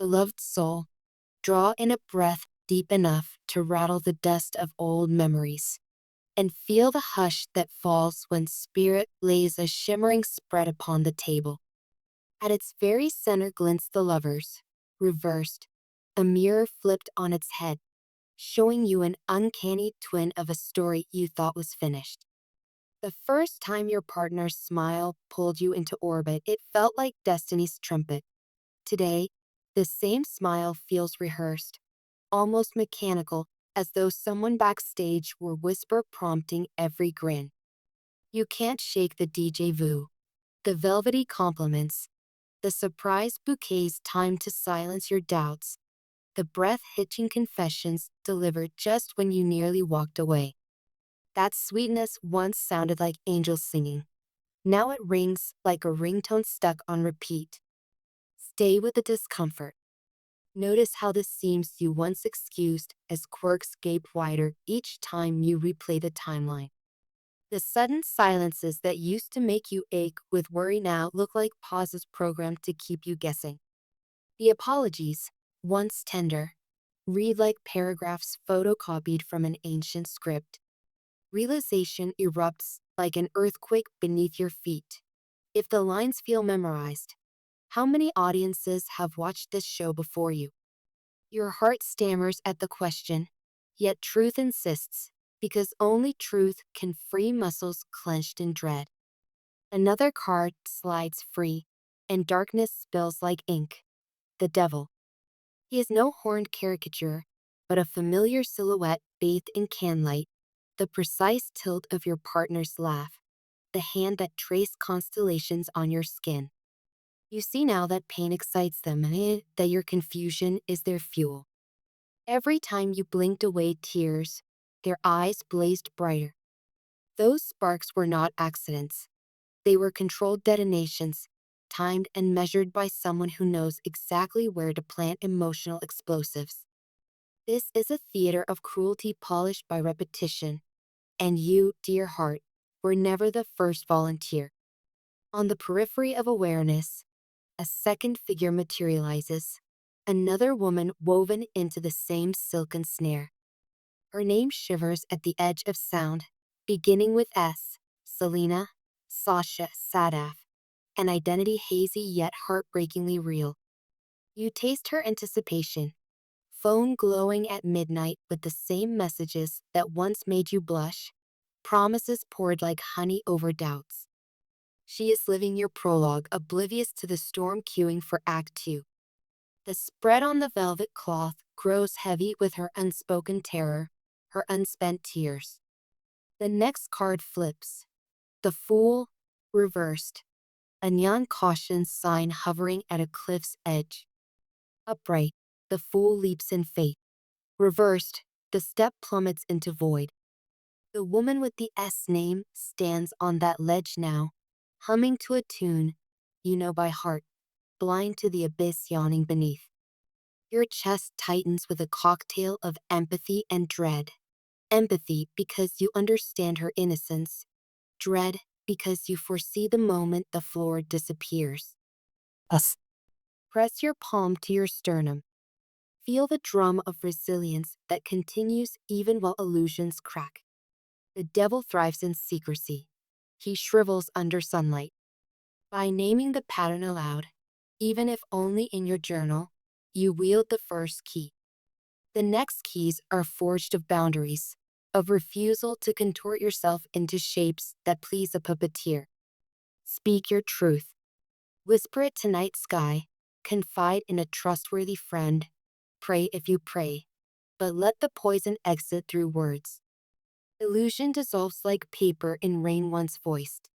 Beloved soul, draw in a breath deep enough to rattle the dust of old memories, and feel the hush that falls when spirit lays a shimmering spread upon the table. At its very center glints the lovers, reversed, a mirror flipped on its head, showing you an uncanny twin of a story you thought was finished. The first time your partner's smile pulled you into orbit, it felt like destiny's trumpet. Today, the same smile feels rehearsed, almost mechanical, as though someone backstage were whisper prompting every grin. You can't shake the DJ vu, the velvety compliments, the surprise bouquets timed to silence your doubts, the breath-hitching confessions delivered just when you nearly walked away. That sweetness once sounded like angels singing. Now it rings like a ringtone stuck on repeat. Stay with the discomfort. Notice how the seams you once excused as quirks gape wider each time you replay the timeline. The sudden silences that used to make you ache with worry now look like pauses programmed to keep you guessing. The apologies, once tender, read like paragraphs photocopied from an ancient script. Realization erupts like an earthquake beneath your feet. If the lines feel memorized, how many audiences have watched this show before you? Your heart stammers at the question, yet truth insists, because only truth can free muscles clenched in dread. Another card slides free, and darkness spills like ink. The devil. He is no horned caricature, but a familiar silhouette bathed in candlelight, the precise tilt of your partner's laugh, the hand that traced constellations on your skin. You see now that pain excites them and that your confusion is their fuel. Every time you blinked away tears, their eyes blazed brighter. Those sparks were not accidents. They were controlled detonations, timed and measured by someone who knows exactly where to plant emotional explosives. This is a theater of cruelty polished by repetition, and you, dear heart, were never the first volunteer. On the periphery of awareness, a second figure materializes, another woman woven into the same silken snare. Her name shivers at the edge of sound, beginning with S, Selena, Sasha, Sadaf, an identity hazy yet heartbreakingly real. You taste her anticipation, phone glowing at midnight with the same messages that once made you blush, promises poured like honey over doubts. She is living your prologue, oblivious to the storm queuing for Act Two. The spread on the velvet cloth grows heavy with her unspoken terror, her unspent tears. The next card flips. The Fool, reversed. A neon caution sign hovering at a cliff's edge. Upright, the Fool leaps in faith. Reversed, the step plummets into void. The woman with the S name stands on that ledge now, humming to a tune you know by heart, blind to the abyss yawning beneath. Your chest tightens with a cocktail of empathy and dread. Empathy because you understand her innocence. Dread because you foresee the moment the floor disappears. Us. Press your palm to your sternum. Feel the drum of resilience that continues even while illusions crack. The devil thrives in secrecy. He shrivels under sunlight. By naming the pattern aloud, even if only in your journal, you wield the first key. The next keys are forged of boundaries, of refusal to contort yourself into shapes that please a puppeteer. Speak your truth. Whisper it to night sky, confide in a trustworthy friend, pray if you pray, but let the poison exit through words. Illusion dissolves like paper in rain once voiced.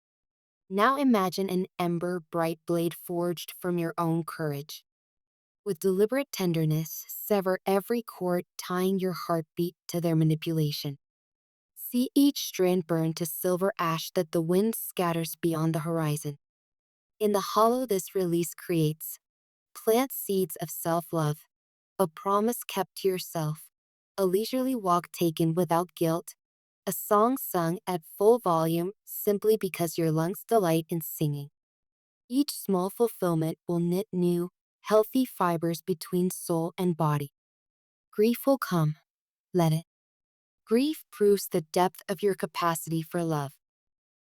Now imagine an ember bright blade forged from your own courage. With deliberate tenderness, sever every cord tying your heartbeat to their manipulation. See each strand burn to silver ash that the wind scatters beyond the horizon. In the hollow this release creates, plant seeds of self-love, a promise kept to yourself, a leisurely walk taken without guilt, a song sung at full volume simply because your lungs delight in singing. Each small fulfillment will knit new, healthy fibers between soul and body. Grief will come. Let it. Grief proves the depth of your capacity for love.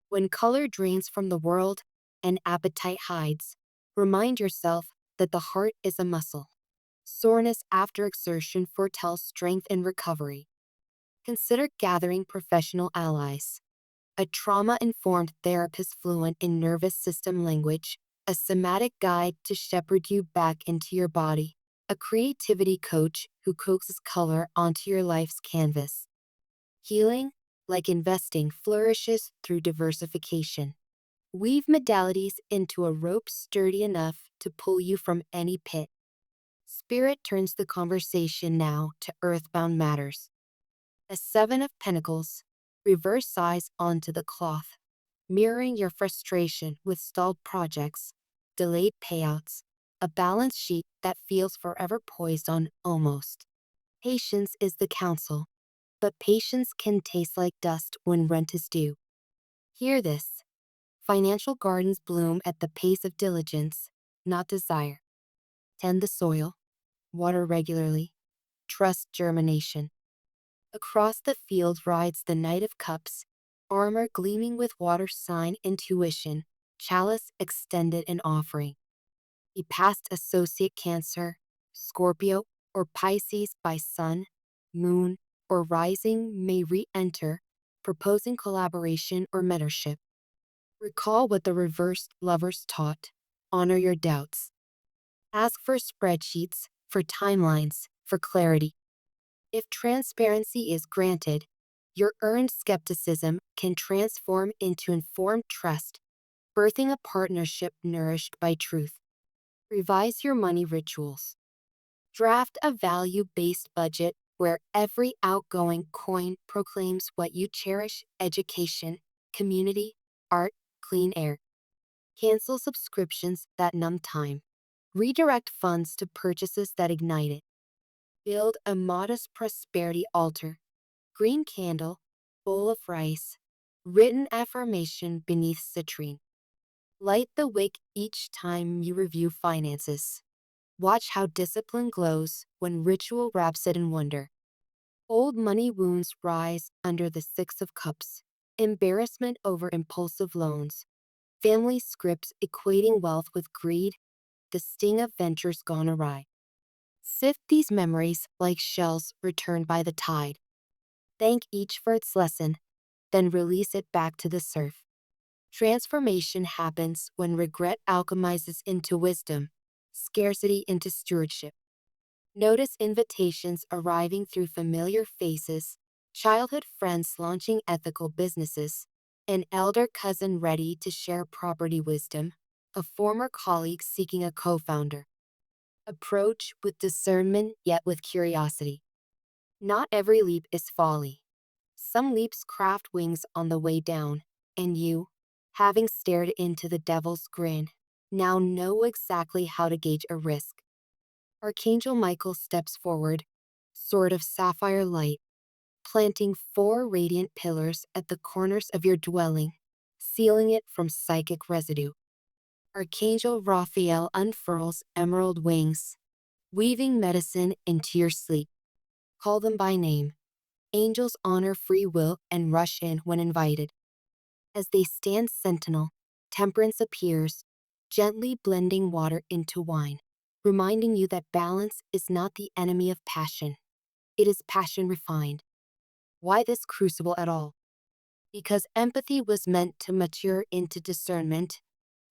When color drains from the world and appetite hides, remind yourself that the heart is a muscle. Soreness after exertion foretells strength and recovery. Consider gathering professional allies. A trauma-informed therapist fluent in nervous system language, a somatic guide to shepherd you back into your body, a creativity coach who coaxes color onto your life's canvas. Healing, like investing, flourishes through diversification. Weave modalities into a rope sturdy enough to pull you from any pit. Spirit turns the conversation now to earthbound matters. A Seven of Pentacles, reverse size onto the cloth, mirroring your frustration with stalled projects, delayed payouts, a balance sheet that feels forever poised on almost. Patience is the counsel, but patience can taste like dust when rent is due. Hear this. Financial gardens bloom at the pace of diligence, not desire. Tend the soil, water regularly, trust germination. Across the field rides the Knight of Cups, armor gleaming with water sign intuition, chalice extended in offering. A past associate Cancer, Scorpio, or Pisces by sun, moon, or rising may re-enter, proposing collaboration or mentorship. Recall what the reversed lovers taught. Honor your doubts. Ask for spreadsheets, for timelines, for clarity. If transparency is granted, your earned skepticism can transform into informed trust, birthing a partnership nourished by truth. Revise your money rituals. Draft a value-based budget where every outgoing coin proclaims what you cherish: education, community, art, clean air. Cancel subscriptions that numb time. Redirect funds to purchases that ignite it. Build a modest prosperity altar. Green candle, bowl of rice, written affirmation beneath citrine. Light the wick each time you review finances. Watch how discipline glows when ritual wraps it in wonder. Old money wounds rise under the Six of Cups. Embarrassment over impulsive loans. Family scripts equating wealth with greed. The sting of ventures gone awry. Sift these memories like shells returned by the tide. Thank each for its lesson, then release it back to the surf. Transformation happens when regret alchemizes into wisdom, scarcity into stewardship. Notice invitations arriving through familiar faces, childhood friends launching ethical businesses, an elder cousin ready to share property wisdom, a former colleague seeking a co-founder. Approach with discernment yet with curiosity. Not every leap is folly. Some leaps craft wings on the way down, and you, having stared into the devil's grin, now know exactly how to gauge a risk. Archangel Michael steps forward, sword of sapphire light, planting 4 radiant pillars at the corners of your dwelling, sealing it from psychic residue. Archangel Raphael unfurls emerald wings, weaving medicine into your sleep. Call them by name. Angels honor free will and rush in when invited. As they stand sentinel, temperance appears, gently blending water into wine, reminding you that balance is not the enemy of passion. It is passion refined. Why this crucible at all? Because empathy was meant to mature into discernment,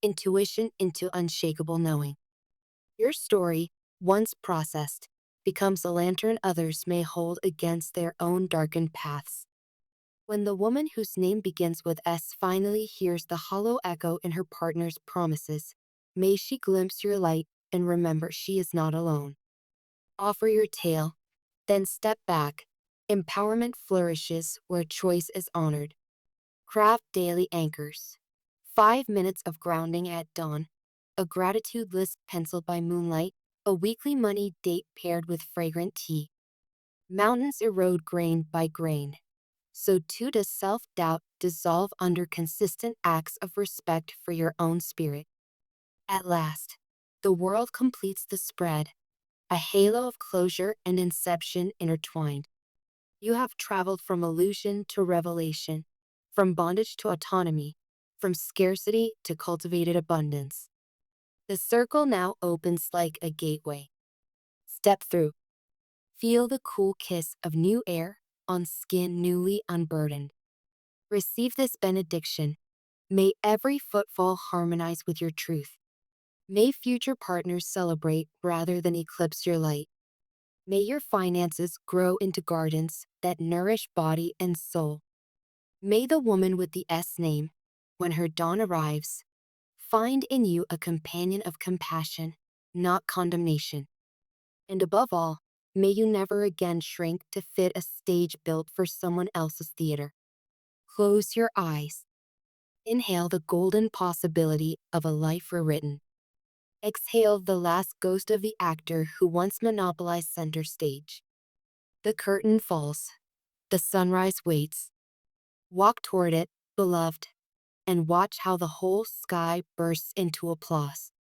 intuition into unshakable knowing. Your story, once processed, becomes a lantern others may hold against their own darkened paths. When the woman whose name begins with S finally hears the hollow echo in her partner's promises, may she glimpse your light and remember she is not alone. Offer your tale, then step back. Empowerment flourishes where choice is honored. Craft daily anchors. 5 minutes of grounding at dawn, a gratitude list penciled by moonlight, a weekly money date paired with fragrant tea. Mountains erode grain by grain. So too does self-doubt dissolve under consistent acts of respect for your own spirit. At last, The world completes the spread, a halo of closure and inception intertwined. You have traveled from illusion to revelation, from bondage to autonomy, from scarcity to cultivated abundance. The circle now opens like a gateway. Step through. Feel the cool kiss of new air on skin newly unburdened. Receive this benediction. May every footfall harmonize with your truth. May future partners celebrate rather than eclipse your light. May your finances grow into gardens that nourish body and soul. May the woman with the S name, when her dawn arrives, find in you a companion of compassion, not condemnation. And above all, may you never again shrink to fit a stage built for someone else's theater. Close your eyes. Inhale the golden possibility of a life rewritten. Exhale the last ghost of the actor who once monopolized center stage. The curtain falls. The sunrise waits. Walk toward it, beloved, and watch how the whole sky bursts into applause.